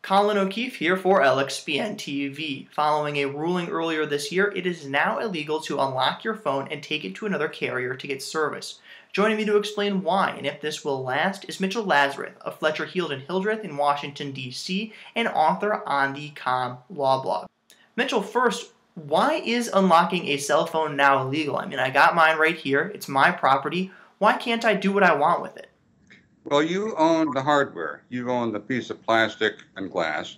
Colin O'Keefe here for LXBN TV. Following a ruling earlier this year, it is now illegal to unlock your phone and take it to another carrier to get service. Joining me to explain why and if this will last is Mitchell Lazarus of Fletcher, Hildreth in Washington, D.C., and author on the CommLawBlog. Mitchell, first, why is unlocking a cell phone now illegal? I mean, I got mine right here. It's my property. Why can't I do what I want with it? Well, you own the hardware. You own the piece of plastic and glass,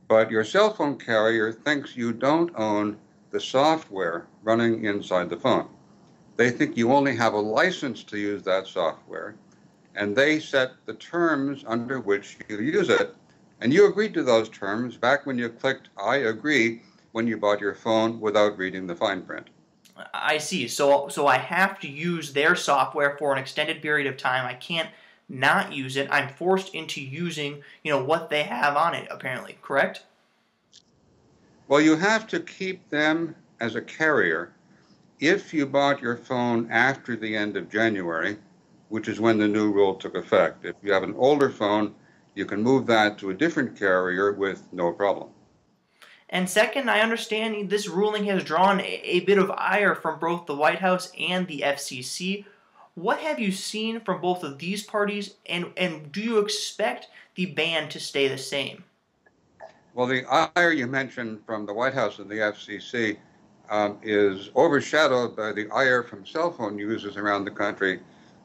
but your cell phone carrier thinks you don't own the software running inside the phone. They think you only have a license to use that software, and they set the terms under which you use it, and you agreed to those terms back when you clicked I agree when you bought your phone without reading the fine print. I see. So I have to use their software for an extended period of time. I can't not use it. I'm forced into using, what they have on it, apparently, correct? Well, you have to keep them as a carrier if you bought your phone after the end of January, which is when the new rule took effect. If you have an older phone, you can move that to a different carrier with no problem. And second, I understand this ruling has drawn a bit of ire from both the White House and the FCC. What have you seen from both of these parties, and do you expect the ban to stay the same? Well, the ire you mentioned from the White House and the FCC is overshadowed by the ire from cell phone users around the country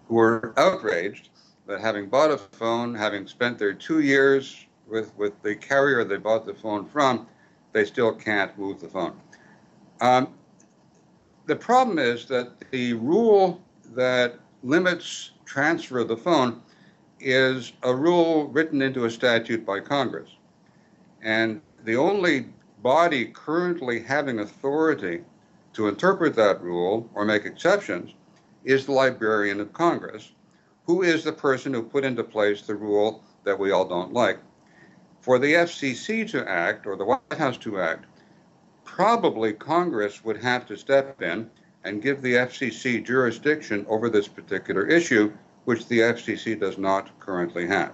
who are outraged that having bought a phone, having spent their 2 years with the carrier they bought the phone from, they still can't move the phone. The problem is that the rule that limits transfer of the phone is a rule written into a statute by Congress. And the only body currently having authority to interpret that rule or make exceptions is the Librarian of Congress, who is the person who put into place the rule that we all don't like. For the FCC to act, or the White House to act, probably Congress would have to step in and give the FCC jurisdiction over this particular issue, which the FCC does not currently have.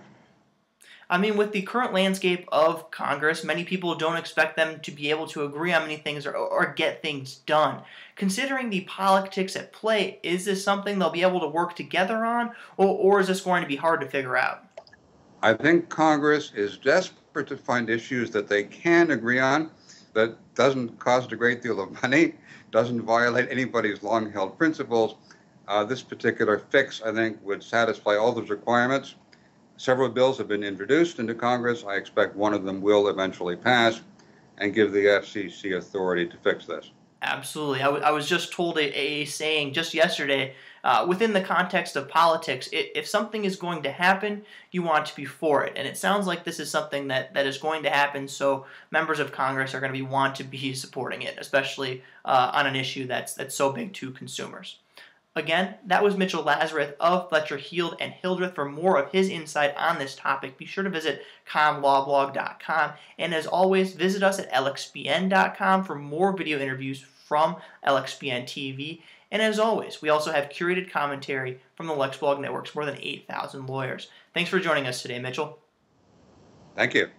I mean, with the current landscape of Congress, many people don't expect them to be able to agree on many things or get things done. Considering the politics at play, is this something they'll be able to work together on, or is this going to be hard to figure out? I think Congress is desperate to find issues that they can agree on that doesn't cost a great deal of money, doesn't violate anybody's long-held principles. This particular fix, I think, would satisfy all those requirements. Several bills have been introduced into Congress. I expect one of them will eventually pass and give the FCC authority to fix this. Absolutely. I was just told a saying just yesterday, within the context of politics, if something is going to happen, you want to be for it. And it sounds like this is something that is going to happen, so members of Congress are going to want to be supporting it, especially on an issue that's so big to consumers. Again, that was Mitchell Lazarus of Fletcher, Hildreth. For more of his insight on this topic, be sure to visit CommLawBlog.com. And as always, visit us at LXBN.com for more video interviews from LXBN TV. And as always, we also have curated commentary from the LexBlog Network's more than 8,000 lawyers. Thanks for joining us today, Mitchell. Thank you.